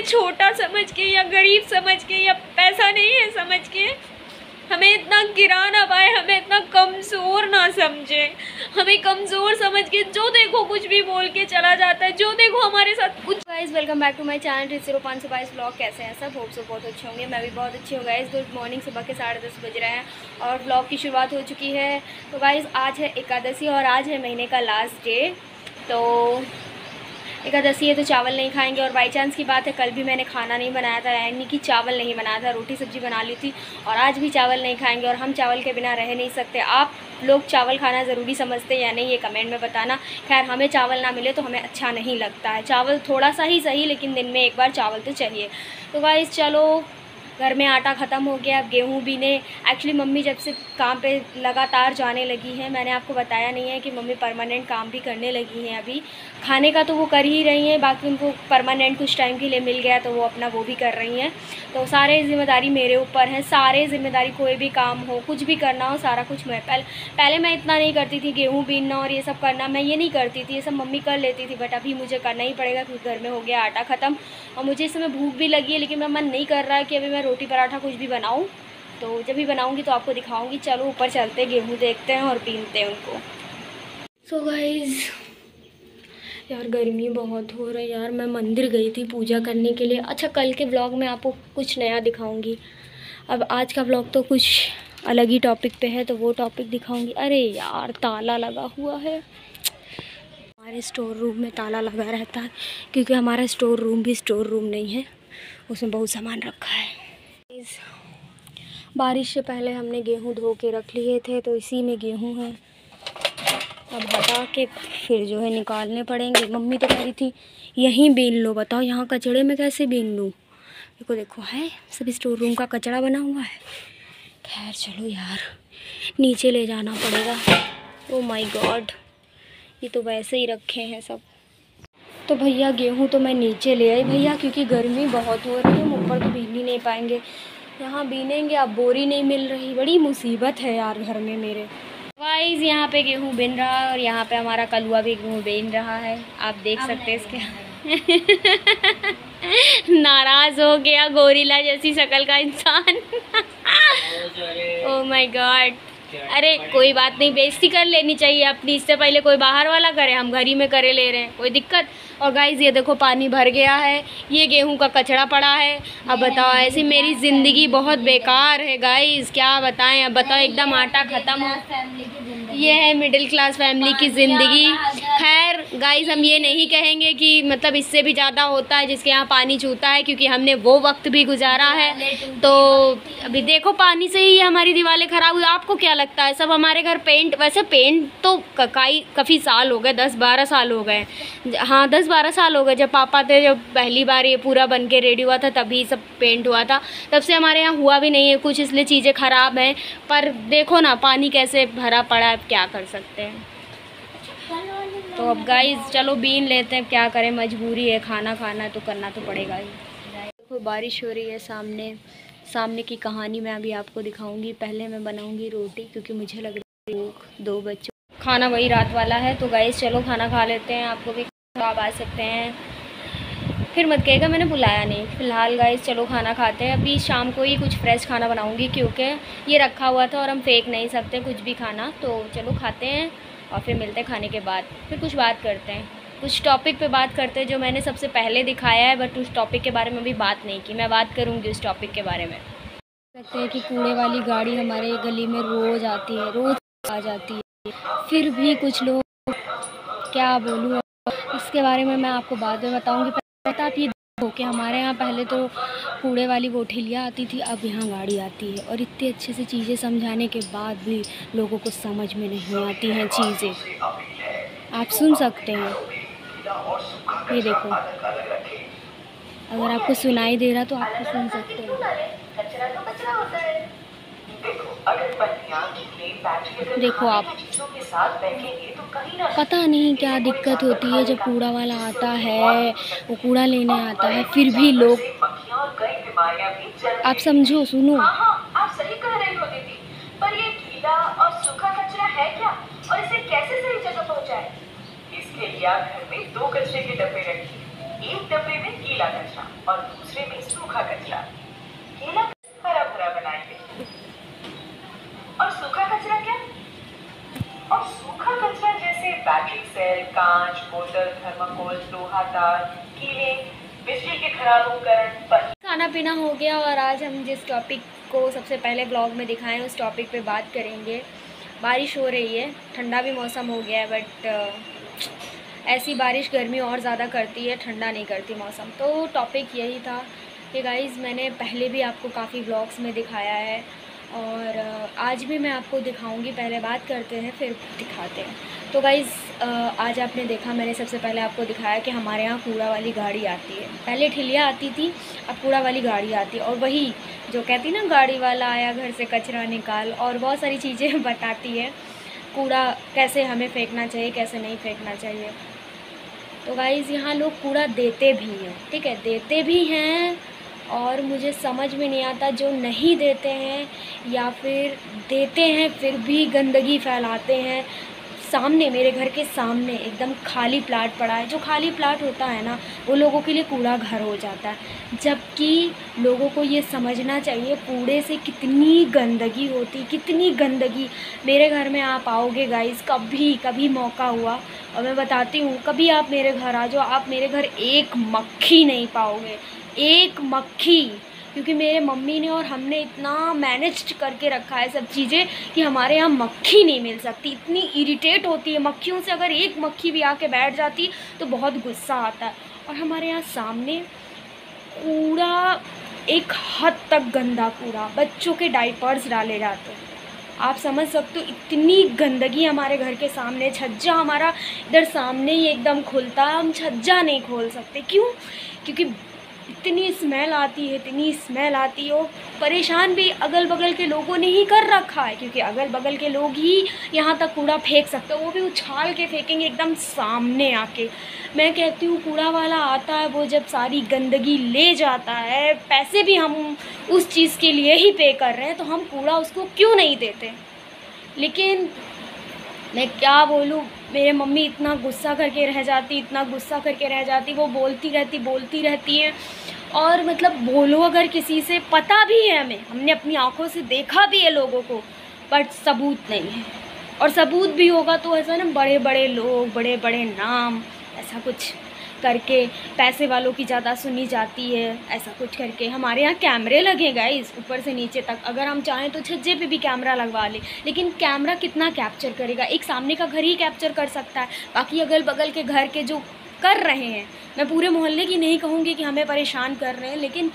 छोटा समझ के या गरीब समझ के या पैसा नहीं है समझ के हमें इतना गिरा ना पाए, हमें इतना कमज़ोर ना समझे, हमें कमज़ोर समझ के जो देखो कुछ भी बोल के चला जाता है, जो देखो हमारे साथ कुछ। Guys welcome back to my channel 0522 blog. कैसे हैं सब? होप सो बहुत अच्छे होंगे, मैं भी बहुत अच्छी हूँ। गाइस गुड मॉर्निंग, सुबह के 10:30 बज रहे हैं और ब्लॉग की शुरुआत हो चुकी है। तो गाइस आज है एकादशी और आज है महीने का लास्ट डे। तो एकादशी है तो चावल नहीं खाएंगे। और बाई चांस की बात है, कल भी मैंने खाना नहीं बनाया था, यानी कि चावल नहीं बनाया था, रोटी सब्जी बना ली थी। और आज भी चावल नहीं खाएंगे और हम चावल के बिना रह नहीं सकते। आप लोग चावल खाना ज़रूरी समझते हैं या नहीं, ये कमेंट में बताना। खैर हमें चावल ना मिले तो हमें अच्छा नहीं लगता है। चावल थोड़ा सा ही सही, लेकिन दिन में एक बार चावल तो चाहिए। तो गाइस चलो, घर में आटा ख़त्म हो गया, अब गेहूँ बीने। एक्चुअली मम्मी जब से काम पे लगातार जाने लगी है, मैंने आपको बताया नहीं है कि मम्मी परमानेंट काम भी करने लगी हैं। अभी खाने का तो वो कर ही रही हैं, बाकी उनको परमानेंट कुछ टाइम के लिए मिल गया तो वो अपना वो भी कर रही हैं। तो सारे ज़िम्मेदारी मेरे ऊपर है, सारे ज़िम्मेदारी, कोई भी काम हो, कुछ भी करना हो, सारा कुछ मैं पहले मैं इतना नहीं करती थी। गेहूँ बीनना और ये सब करना मैं ये नहीं करती थी, ये सब मम्मी कर लेती थी। बट अभी मुझे करना ही पड़ेगा क्योंकि घर में हो गया आटा ख़त्म और मुझे इस समय भूख भी लगी है, लेकिन मेरा मन नहीं कर रहा है कि अभी मैं रोटी पराठा कुछ भी बनाऊं। तो जब भी बनाऊंगी तो आपको दिखाऊंगी। चलो ऊपर चलते, गेहूं देखते हैं और बीनते हैं उनको। सो गाइस यार गर्मी बहुत हो रही है यार। मैं मंदिर गई थी पूजा करने के लिए। अच्छा, कल के व्लॉग में आपको कुछ नया दिखाऊंगी। अब आज का व्लॉग तो कुछ अलग ही टॉपिक पे है, तो वो टॉपिक दिखाऊंगी। अरे यार ताला लगा हुआ है, हमारे स्टोर रूम में ताला लगा रहता है क्योंकि हमारा स्टोर रूम भी स्टोर रूम नहीं है, उसमें बहुत सामान रखा है। बारिश से पहले हमने गेहूं धो के रख लिए थे, तो इसी में गेहूं है। अब हटा के फिर जो है निकालने पड़ेंगे। मम्मी तो कह रही थी यहीं बीन लो। बताओ यहाँ कचड़े में कैसे बीन लूँ? देखो देखो है सब स्टोर रूम का कचड़ा बना हुआ है। खैर चलो यार, नीचे ले जाना पड़ेगा। ओ माय गॉड, ये तो वैसे ही रखे हैं सब। तो भैया गेहूं तो मैं नीचे ले आई भैया, क्योंकि गर्मी बहुत हो रही है, हम ऊपर तो बीन ही नहीं पाएंगे। यहाँ बीनेंगे, अब बोरी नहीं मिल रही, बड़ी मुसीबत है यार घर में मेरे। गाइस यहाँ पे गेहूं बिन रहा है और यहाँ पे हमारा कलुआ भी गेहूं बिन रहा है, आप देख सकते हैं इसके। नाराज हो गया, गोरिल्ला जैसी शक्ल का इंसान। Oh my God. अरे कोई बात नहीं, बेइज्जती कर लेनी चाहिए अपनी, इससे पहले कोई बाहर वाला करे, हम घर ही में करे ले रहे हैं, कोई दिक्कत। और गाइस ये देखो पानी भर गया है, ये गेहूं का कचड़ा पड़ा है। अब बताओ, ऐसी मेरी ज़िंदगी बहुत बेकार है गाइस, क्या बताएं। अब बताओ एकदम आटा ख़त्म हो, ये है मिडिल क्लास फैमिली की ज़िंदगी। खैर गाइस हम ये नहीं कहेंगे कि मतलब इससे भी ज़्यादा होता है जिसके यहाँ पानी चूता है, क्योंकि हमने वो वक्त भी गुजारा है। तो अभी देखो पानी से ही हमारी दीवारें ख़राब हुई। आपको क्या लगता है? सब हमारे घर पेंट, वैसे पेंट तो काफ़ी साल हो गए, 10-12 साल हो गए। हाँ 10-12 साल हो गए, जब पापा थे, जब पहली बार ये पूरा बन के रेडी हुआ था तभी सब पेंट हुआ था। तब से हमारे यहाँ हुआ भी नहीं है कुछ, इसलिए चीज़ें ख़राब हैं। पर देखो ना पानी कैसे भरा पड़ा है, क्या कर सकते हैं। तो अब गाइस चलो बीन लेते हैं, क्या करें, मजबूरी है, खाना खाना तो करना तो पड़ेगा ही। देखो बारिश हो रही है, सामने की कहानी मैं अभी आपको दिखाऊंगी। पहले मैं बनाऊंगी रोटी क्योंकि मुझे लग रही है 2 बच्चों खाना वही रात वाला है। तो गाइस चलो खाना खा लेते हैं, आपको भी आप आ सकते हैं, फिर मत कहेगा मैंने बुलाया नहीं। फ़िलहाल गाइस चलो खाना खाते हैं। अभी शाम को ही कुछ फ्रेश खाना बनाऊंगी क्योंकि ये रखा हुआ था और हम फेंक नहीं सकते कुछ भी खाना। तो चलो खाते हैं और फिर मिलते हैं खाने के बाद, फिर कुछ बात करते हैं, कुछ टॉपिक पे बात करते हैं जो मैंने सबसे पहले दिखाया है, बट उस टॉपिक के बारे में भी बात नहीं की। मैं बात करूँगी उस टॉपिक के बारे में। कहते हैं कि कूड़े वाली गाड़ी हमारे गली में रोज़ आती है, रोज़ आ जाती है, फिर भी कुछ लोग, क्या बोलूँ इसके बारे में मैं आपको बाद में बताऊँगी। पता आप ये देखो कि हमारे यहाँ पहले तो कूड़े वाली वो ठेलियाँ आती थी, अब यहाँ गाड़ी आती है। और इतने अच्छे से चीज़ें समझाने के बाद भी लोगों को समझ में नहीं आती हैं चीज़ें। आप सुन सकते हैं, ये देखो, अगर आपको सुनाई दे रहा तो आपको सुन सकते हैं। देखो आप, पता नहीं क्या दिक्कत होती है जब कूड़ा वाला आता है, वो कूड़ा लेने आता है, फिर भी लोग, आप समझो, सुनो। आप सही कह रही हो दीदी, पर ये गीला और सूखा कचरा है क्या, और इसे कैसे सही जगह पहुंचाएं? इसके लिए आप घर में 2 कचरे के डब्बे रखिए, एक डब्बे में गीला कचरा और दूसरे में सूखा कचरा। गीला हरा भरा बनाएंगे। और सूखा कचरा क्या? और सूखा कचरा जैसे बैटरी सेल, कांच, बोतल, थर्माकोल, लोहा, तार, कीले, बिजली के खराब उपकरण। खाना पीना हो गया और आज हम जिस टॉपिक को सबसे पहले ब्लॉग में दिखाएं उस टॉपिक पे बात करेंगे। बारिश हो रही है, ठंडा भी मौसम हो गया है, बट ऐसी बारिश गर्मी और ज़्यादा करती है, ठंडा नहीं करती मौसम। तो टॉपिक यही था कि गाइज़ मैंने पहले भी आपको काफ़ी ब्लॉग्स में दिखाया है और आज भी मैं आपको दिखाऊंगी। पहले बात करते हैं फिर दिखाते हैं। तो गाइज़ आज आपने देखा, मैंने सबसे पहले आपको दिखाया कि हमारे यहाँ कूड़ा वाली गाड़ी आती है। पहले ठिलिया आती थी, अब कूड़ा वाली गाड़ी आती है। और वही जो कहती ना, गाड़ी वाला आया घर से कचरा निकाल, और बहुत सारी चीज़ें बताती है कूड़ा कैसे हमें फेंकना चाहिए, कैसे नहीं फेंकना चाहिए। तो गाइज़ यहाँ लोग कूड़ा देते भी हैं, ठीक है, देते भी हैं। और मुझे समझ में नहीं आता जो नहीं देते हैं या फिर देते हैं फिर भी गंदगी फैलाते हैं। सामने, मेरे घर के सामने एकदम खाली प्लाट पड़ा है। जो खाली प्लाट होता है ना, वो लोगों के लिए कूड़ा घर हो जाता है। जबकि लोगों को ये समझना चाहिए कूड़े से कितनी गंदगी होती, कितनी गंदगी। मेरे घर में आप आओगे गाइस, कभी मौका हुआ और मैं बताती हूँ, कभी आप मेरे घर आ जाओ, आप मेरे घर एक मक्खी नहीं पाओगे, एक मक्खी। क्योंकि मेरे मम्मी ने और हमने इतना मैनेज करके रखा है सब चीज़ें कि हमारे यहाँ मक्खी नहीं मिल सकती। इतनी इरिटेट होती है मक्खियों से, अगर एक मक्खी भी आके बैठ जाती तो बहुत गुस्सा आता है। और हमारे यहाँ सामने कूड़ा एक हद तक गंदा कूड़ा, बच्चों के डाइपर्स डाले जाते हैं। आप समझ सकते हो इतनी गंदगी हमारे घर के सामने। छज्जा हमारा इधर सामने ही एकदम खुलता है, हम छज्जा नहीं खोल सकते। क्यों? क्योंकि इतनी स्मेल आती है, इतनी स्मेल आती है। परेशान भी अगल बगल के लोगों ने ही कर रखा है, क्योंकि अगल बगल के लोग ही यहाँ तक कूड़ा फेंक सकते हैं, वो भी उछाल के फेंकेंगे एकदम सामने आके। मैं कहती हूँ कूड़ा वाला आता है, वो जब सारी गंदगी ले जाता है, पैसे भी हम उस चीज़ के लिए ही पे कर रहे हैं, तो हम कूड़ा उसको क्यों नहीं देते। लेकिन मैं क्या बोलूँ, मेरे मम्मी इतना गुस्सा करके रह जाती, इतना गुस्सा करके रह जाती, वो बोलती रहती हैं। और मतलब बोलो अगर किसी से, पता भी है हमें, हमने अपनी आंखों से देखा भी है लोगों को, बट सबूत नहीं है। और सबूत भी होगा तो ऐसा ना, बड़े बड़े लोग, बड़े बड़े नाम, ऐसा कुछ करके पैसे वालों की ज़्यादा सुनी जाती है, ऐसा कुछ करके। हमारे यहाँ कैमरे लगे गाइस ऊपर से नीचे तक, अगर हम चाहें तो छज्जे पे भी कैमरा लगवा लें, लेकिन कैमरा कितना कैप्चर करेगा? एक सामने का घर ही कैप्चर कर सकता है, बाकी अगल बगल के घर के जो कर रहे हैं, मैं पूरे मोहल्ले की नहीं कहूँगी कि हमें परेशान कर रहे हैं, लेकिन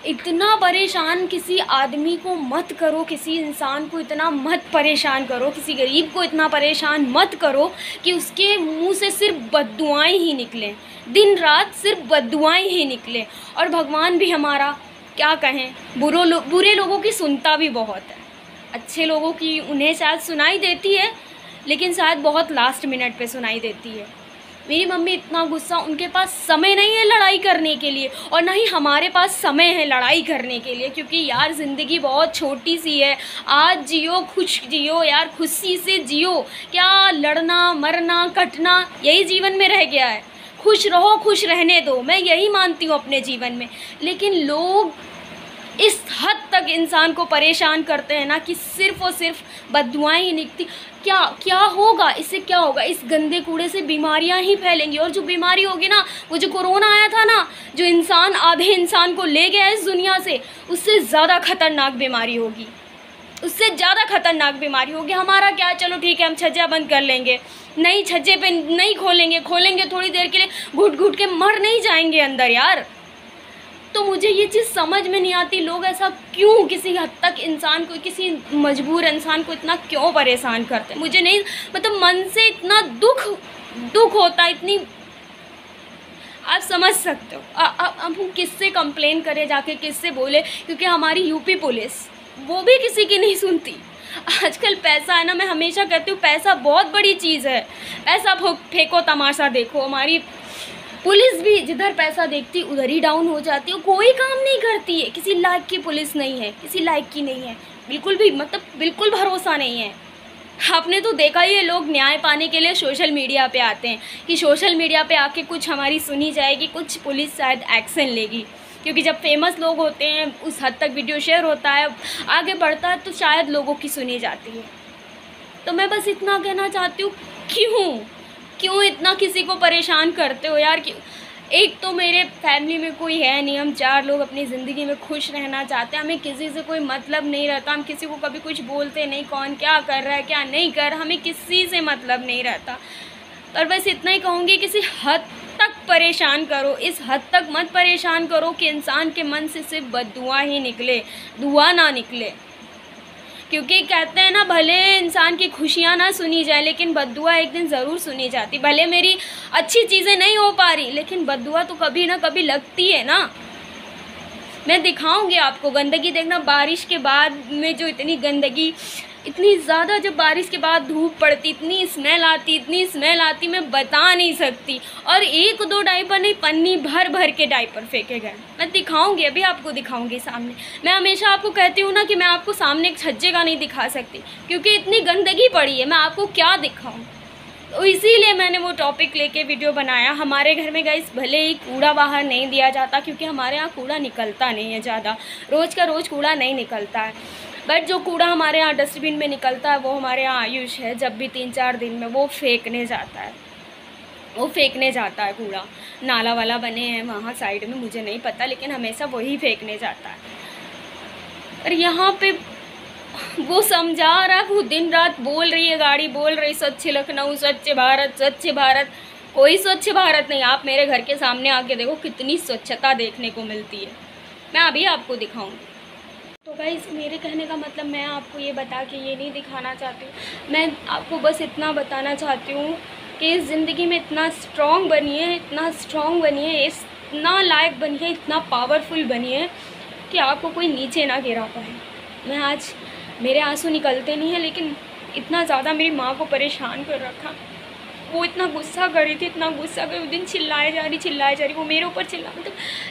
इतना परेशान किसी आदमी को मत करो, किसी इंसान को इतना मत परेशान करो, किसी गरीब को इतना परेशान मत करो कि उसके मुंह से सिर्फ बद्दुआएं ही निकलें, दिन रात सिर्फ बद्दुआएं ही निकलें। और भगवान भी हमारा क्या कहें, बुरे लोगों की सुनता भी बहुत है, अच्छे लोगों की उन्हें शायद सुनाई देती है, लेकिन शायद बहुत लास्ट मिनट पे सुनाई देती है। मेरी मम्मी इतना गुस्सा, उनके पास समय नहीं है लड़ाई करने के लिए, और ना ही हमारे पास समय है लड़ाई करने के लिए, क्योंकि यार ज़िंदगी बहुत छोटी सी है। आज जियो, खुश जियो यार, खुशी से जियो। क्या लड़ना मरना कटना, यही जीवन में रह गया है। खुश रहो, खुश रहने दो, मैं यही मानती हूँ अपने जीवन में। लेकिन लोग इस हद तक इंसान को परेशान करते हैं ना कि सिर्फ़ और सिर्फ बद्दुआएं ही निकलती। क्या होगा इससे? क्या होगा? इस गंदे कूड़े से बीमारियां ही फैलेंगी, और जो बीमारी होगी ना, वो जो कोरोना आया था ना, जो आधे इंसान को ले गया इस दुनिया से, उससे ज़्यादा खतरनाक बीमारी होगी, उससे ज़्यादा खतरनाक बीमारी होगी। हमारा क्या, चलो ठीक है हम छज्जा बंद कर लेंगे, नहीं छज्जे पे नहीं खोलेंगे थोड़ी देर के लिए, घुट घुट के मर नहीं जाएंगे अंदर यार। तो मुझे ये चीज़ समझ में नहीं आती, लोग ऐसा क्यों किसी हद तक इंसान को, किसी मजबूर इंसान को इतना क्यों परेशान करते हैं। मुझे नहीं, मतलब मन से इतना दुख होता है, इतनी, आप समझ सकते हो। अब हम किससे कंप्लेन करें, जाके किससे बोले, क्योंकि हमारी यूपी पुलिस वो भी किसी की नहीं सुनती। आजकल पैसा है ना, मैं हमेशा कहती हूँ पैसा बहुत बड़ी चीज़ है, पैसा फेंको तमाशा देखो। हमारी पुलिस भी जिधर पैसा देखती उधर ही डाउन हो जाती है, कोई काम नहीं करती है, किसी लायक की पुलिस नहीं है, किसी लायक की नहीं है, बिल्कुल भी, मतलब बिल्कुल भरोसा नहीं है। आपने तो देखा ही है, लोग न्याय पाने के लिए सोशल मीडिया पे आते हैं कि सोशल मीडिया पे आके कुछ हमारी सुनी जाएगी, कुछ पुलिस शायद एक्शन लेगी, क्योंकि जब फेमस लोग होते हैं उस हद तक वीडियो शेयर होता है, आगे बढ़ता है, तो शायद लोगों की सुनी जाती है। तो मैं बस इतना कहना चाहती हूँ, क्यों इतना किसी को परेशान करते हो यार? क्यों? एक तो मेरे फैमिली में कोई है नहीं, हम 4 लोग अपनी ज़िंदगी में खुश रहना चाहते हैं, हमें किसी से कोई मतलब नहीं रहता, हम किसी को कभी कुछ बोलते नहीं, कौन क्या कर रहा है क्या नहीं कर, हमें किसी से मतलब नहीं रहता। पर बस इतना ही कहूँगी, किसी हद तक परेशान करो, इस हद तक मत परेशान करो कि इंसान के मन से सिर्फ बद्दुआ ही निकले, दुआ ना निकले। क्योंकि कहते हैं ना, भले इंसान की खुशियाँ ना सुनी जाए लेकिन बद्दुआ एक दिन ज़रूर सुनी जाती। भले मेरी अच्छी चीज़ें नहीं हो पा रही लेकिन बद्दुआ तो कभी ना कभी लगती है ना। मैं दिखाऊंगी आपको गंदगी, देखना बारिश के बाद में जो इतनी गंदगी, इतनी ज़्यादा, जब बारिश के बाद धूप पड़ती इतनी स्मेल आती मैं बता नहीं सकती। और 1-2 डायपर नहीं, पन्नी भर भर के डायपर फेंके गए। मैं दिखाऊंगी, अभी आपको दिखाऊंगी सामने। मैं हमेशा आपको कहती हूँ ना कि मैं आपको सामने एक छज्जे का नहीं दिखा सकती, क्योंकि इतनी गंदगी पड़ी है, मैं आपको क्या दिखाऊँ। तो इसीलिए मैंने वो टॉपिक लेके वीडियो बनाया। हमारे घर में गाइस भले ही कूड़ा बाहर नहीं दिया जाता, क्योंकि हमारे यहाँ कूड़ा निकलता नहीं है ज़्यादा, रोज़ का रोज़ कूड़ा नहीं निकलता है। बट जो कूड़ा हमारे यहाँ डस्टबिन में निकलता है वो हमारे यहाँ आयुष है, जब भी 3-4 दिन में वो फेंकने जाता है कूड़ा। नाला वाला बने हैं वहाँ साइड में, मुझे नहीं पता, लेकिन हमेशा वही फेंकने जाता है। और यहाँ पे वो समझा रहा, वो दिन रात बोल रही है, गाड़ी बोल रही स्वच्छ लखनऊ, स्वच्छ भारत। कोई स्वच्छ भारत नहीं। आप मेरे घर के सामने आके देखो कितनी स्वच्छता देखने को मिलती है। मैं अभी आपको दिखाऊंगी। तो गाइस, मेरे कहने का मतलब मैं आपको ये बता के ये नहीं दिखाना चाहती हूँ, मैं आपको बस इतना बताना चाहती हूँ कि इस ज़िंदगी में इतना स्ट्रॉन्ग बनिए, इतना लायक बनिए, इतना पावरफुल बनिए कि आपको कोई नीचे ना गिरा पाए। मैं आज, मेरे आंसू निकलते नहीं हैं, लेकिन इतना ज़्यादा मेरी माँ को परेशान कर रखा। वो इतना गुस्सा कर रही थी, उस दिन चिल्लाए जा रही, वो मेरे ऊपर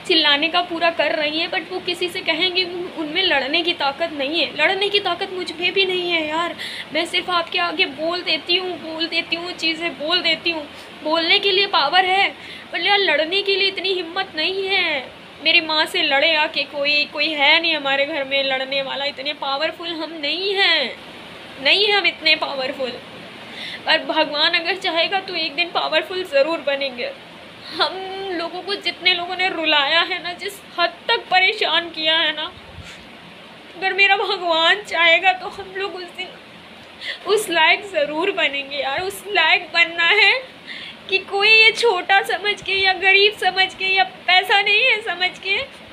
चिल्लाने का पूरा कर रही है। बट वो किसी से कहेंगे, उनमें लड़ने की ताकत नहीं है, लड़ने की ताकत मुझ में भी नहीं है यार। मैं सिर्फ आपके आगे बोल देती हूँ चीज़ें बोल देती हूँ, बोलने के लिए पावर है, पर यार लड़ने के लिए इतनी हिम्मत नहीं है। मेरी माँ से लड़े आके कोई है नहीं हमारे घर में लड़ने वाला। इतने पावरफुल हम नहीं हैं हम इतने पावरफुल। पर भगवान अगर चाहेगा तो एक दिन पावरफुल ज़रूर बनेंगे। हम लोगों को जितने लोगों ने रुलाया है ना, जिस हद तक परेशान किया है ना, अगर मेरा भगवान चाहेगा तो हम लोग उस दिन उस लायक ज़रूर बनेंगे यार। उस लायक बनना है कि कोई ये छोटा समझ के या गरीब समझ के या पैसा नहीं है समझ के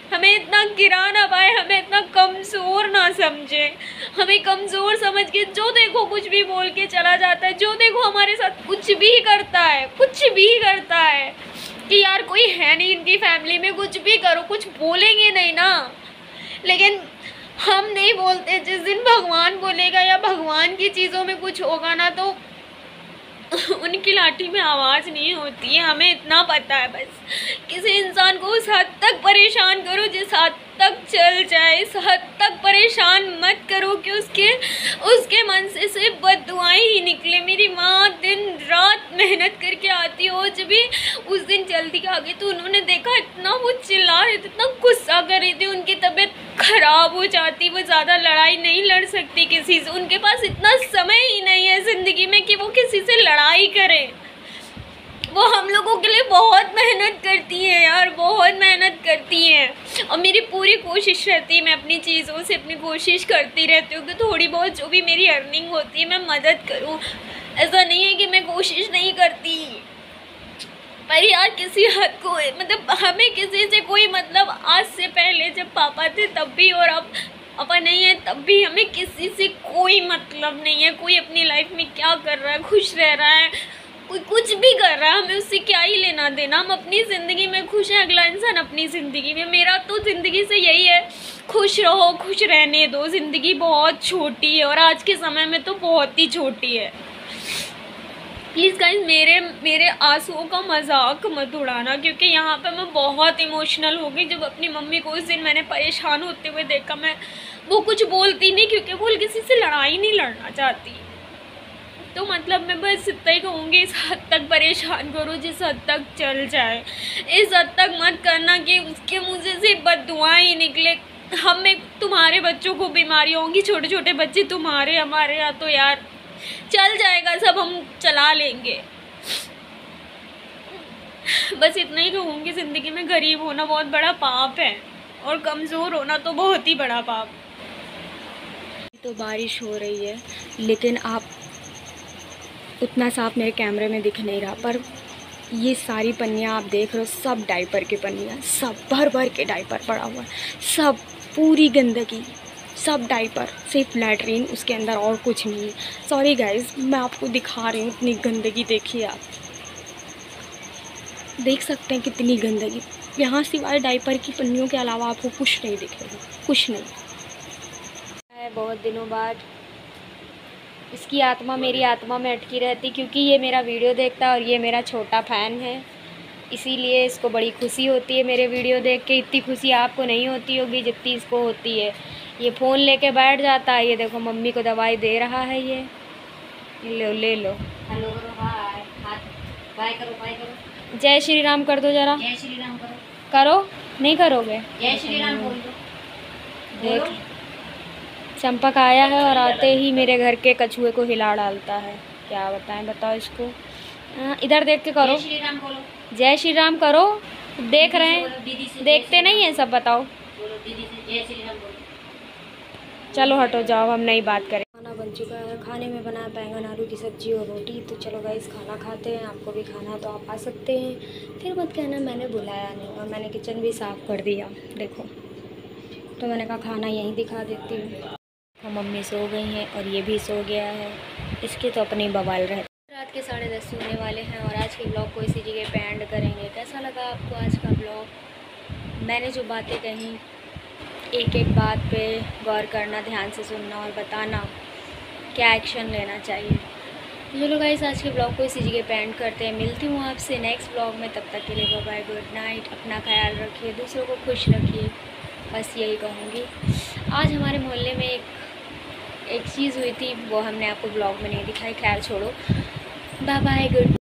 हमें इतना गिरा ना पाए, हमें इतना कमज़ोर ना समझे, हमें कमज़ोर समझ के जो देखो कुछ भी बोल के चला जाता है, जो देखो हमारे साथ कुछ भी करता है कि यार कोई है नहीं इनकी फैमिली में, कुछ भी करो, कुछ बोलेंगे नहीं ना। लेकिन हम नहीं बोलते। जिस दिन भगवान बोलेगा या भगवान की चीज़ों में कुछ होगा ना, तो उनकी लाठी में आवाज़ नहीं होती है। हमें इतना पता है, बस किसी इंसान को उस हद तक परेशान करो जिस हद तक चल जाए, इस हद तक परेशान मत करो कि उसके मन से सिर्फ बद्दुआएं ही निकले। मेरी माँ दिन रात मेहनत करके आती हो, जब भी उस दिन जल्दी आ गई तो उन्होंने देखा इतना वो चिल्ला रहे थे, इतना गुस्सा कर रही थी, उनकी तबीयत खराब हो जाती, वो ज़्यादा लड़ाई नहीं लड़ सकती किसी से, उनके पास इतना समय ही नहीं है ज़िंदगी में कि वो किसी से लड़ाई करें। वो हम लोगों के लिए बहुत मेहनत करती है यार, बहुत मेहनत करती है। और मेरी पूरी कोशिश रहती है, मैं अपनी चीज़ों से अपनी कोशिश करती रहती हूँ कि थोड़ी बहुत जो भी मेरी अर्निंग होती है मैं मदद करूँ। ऐसा नहीं है कि मैं कोशिश नहीं करती, पर यार किसी हद को, मतलब हमें किसी से कोई मतलब, आज से पहले जब पापा थे तब भी और अब पापा नहीं है तब भी हमें किसी से कोई मतलब नहीं है। कोई अपनी लाइफ में क्या कर रहा है, खुश रह रहा है, कोई कुछ भी कर रहा है, हमें उससे क्या ही लेना देना। हम अपनी ज़िंदगी में खुश हैं, अगला इंसान अपनी ज़िंदगी में। मेरा तो ज़िंदगी से यही है, खुश रहो, खुश रहने दो। ज़िंदगी बहुत छोटी है और आज के समय में तो बहुत ही छोटी है। प्लीज़ गाइस, मेरे आंसुओं का मजाक मत उड़ाना, क्योंकि यहाँ पे मैं बहुत इमोशनल हो गई। जब अपनी मम्मी को उस दिन मैंने परेशान होते हुए देखा, मैं वो कुछ बोलती नहीं, क्योंकि वो किसी से लड़ाई नहीं लड़ना चाहती। तो मतलब मैं बस इतना ही कहूँगी, इस हद तक परेशान करो जिस हद तक चल जाए। इस हद तक मत करना कि उसके मुँह से सिर्फ बद्दुआएं ही निकले। हमें तुम्हारे बच्चों को बीमारी होंगी, छोटे छोटे बच्चे तुम्हारे, हमारे यहाँ तो यार चल जाएगा सब, हम चला लेंगे। बस इतना ही कहूँगी, ज़िंदगी में गरीब होना बहुत बड़ा पाप है और कमज़ोर होना तो बहुत ही बड़ा पाप। तो बारिश हो रही है लेकिन आप उतना साफ मेरे कैमरे में दिख नहीं रहा, पर ये सारी पन्नियाँ आप देख रहे हो, सब डायपर की पन्नियाँ, सब भर भर के डायपर पड़ा हुआ है, सब पूरी गंदगी, सब डायपर, सिर्फ लैट्रीन, उसके अंदर और कुछ नहीं है। सॉरी गाइस, मैं आपको दिखा रही हूँ इतनी गंदगी। देखिए, आप देख सकते हैं कितनी गंदगी। यहाँ सिवाय डायपर की पन्नियों के अलावा आपको कुछ नहीं दिखेगा, कुछ नहीं। बहुत दिनों बाद इसकी आत्मा मेरी आत्मा में अटकी रहती, क्योंकि ये मेरा वीडियो देखता है और ये मेरा छोटा फ़ैन है, इसीलिए इसको बड़ी खुशी होती है मेरे वीडियो देख के। इतनी खुशी आपको नहीं होती होगी जितनी इसको होती है। ये फ़ोन लेके बैठ जाता है। ये देखो मम्मी को दवाई दे रहा है, ये लो, ले लो। हेलो करो, हाय, हाथ बाय करो, बाय करो। जय श्री राम कर दो जरा। जय श्री राम करो। करो, नहीं करोगे? जय श्री राम बोल दो। देख, चंपक आया है और आते ही मेरे घर के कछुए को हिला डालता है। क्या बताएं, बताओ इसको। इधर देख के करो, जय श्री राम बोलो। जय श्री राम करो। देख रहे हैं, दीदी से देखते नहीं है सब, बताओ। बोलो दीदी से जय श्री राम बोलो। चलो हटो, जाओ, हम नहीं बात करें। खाना बन चुका है, खाने में बना बैंगन आलू की सब्जी और रोटी। तो चलो गाइस, खाना खाते हैं। आपको भी खाना है तो आप आ सकते हैं, फिर मत कहना मैंने बुलाया नहीं। और मैंने किचन भी साफ़ कर दिया, देखो। तो मैंने कहा खाना यहीं दिखा देती हूँ। मम्मी सो गई हैं और ये भी सो गया है, इसके तो अपने बवाल रहते। रात के 10:30 होने वाले हैं और आज के ब्लॉग को इसी जगह पे एंड करेंगे। कैसा लगा आपको आज का ब्लॉग? मैंने जो बातें कहीं, एक एक बात पे गौर करना, ध्यान से सुनना और बताना क्या एक्शन लेना चाहिए। चलो गाइस, आज के ब्लॉग को इसी जगह पे एंड करते हैं। मिलती हूँ आपसे नेक्स्ट ब्लॉग में, तब तक के लिए बाय बाय, गुड नाइट। अपना ख्याल रखिए, दूसरों को खुश रखिए, बस यही कहूँगी। आज हमारे मोहल्ले में एक चीज़ हुई थी, वो हमने आपको ब्लॉग में नहीं दिखाई, खैर छोड़ो। Bye bye, good.